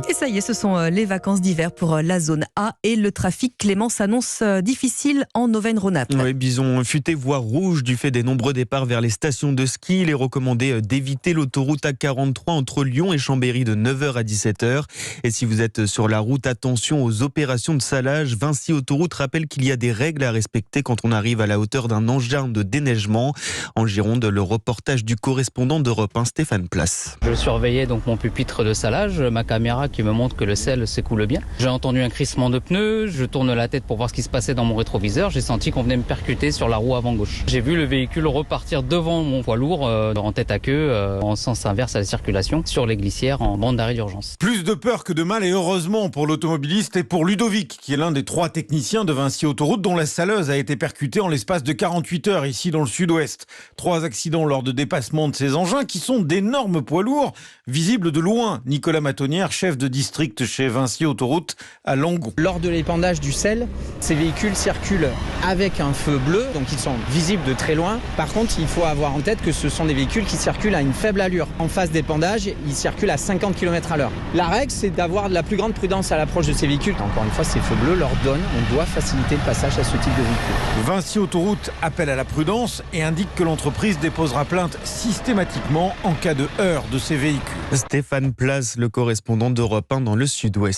Et ça y est, ce sont les vacances d'hiver pour la zone A et le trafic, Clément, s'annonce difficile en Auvergne-Rhône-Alpes. Oui, bison futé, voire rouge du fait des nombreux départs vers les stations de ski. Il est recommandé d'éviter l'autoroute A43 entre Lyon et Chambéry de 9h à 17h. Et si vous êtes sur la route, attention aux opérations de salage. Vinci Autoroute rappelle qu'il y a des règles à respecter quand on arrive à la hauteur d'un engin de déneigement. En Gironde, le reportage du correspondant d'Europe 1, Stéphane Place. Je surveillais donc mon pupitre de salage, ma caméra qui me montre que le sel s'écoule bien. J'ai entendu un crissement de pneus, je tourne la tête pour voir ce qui se passait dans mon rétroviseur. J'ai senti qu'on venait me percuter sur la roue avant gauche. J'ai vu le véhicule repartir devant mon poids lourd, en tête à queue, en sens inverse à la circulation, sur les glissières en bande d'arrêt d'urgence. Plus de peur que de mal, et heureusement pour l'automobiliste et pour Ludovic, qui est l'un des 3 techniciens de Vinci Autoroute dont la saleuse a été percutée en l'espace de 48 heures ici dans le sud-ouest. 3 accidents lors de dépassement de ces engins qui sont d'énormes poids lourds, visibles de loin. Nicolas Matonnière, chef de district chez Vinci Autoroute à Langon. Lors de l'épandage du sel, ces véhicules circulent avec un feu bleu, donc ils sont visibles de très loin. Par contre, il faut avoir en tête que ce sont des véhicules qui circulent à une faible allure. En phase d'épandage, ils circulent à 50 km/h. La règle, c'est d'avoir de la plus grande prudence à l'approche de ces véhicules. Encore une fois, ces feux bleus leur donnent, on doit faciliter le passage à ce type de véhicule. Vinci Autoroute appelle à la prudence et indique que l'entreprise déposera plainte systématiquement en cas de heurts de ces véhicules. Stéphane Place, le correspondant d'Europe 1 dans le sud-ouest.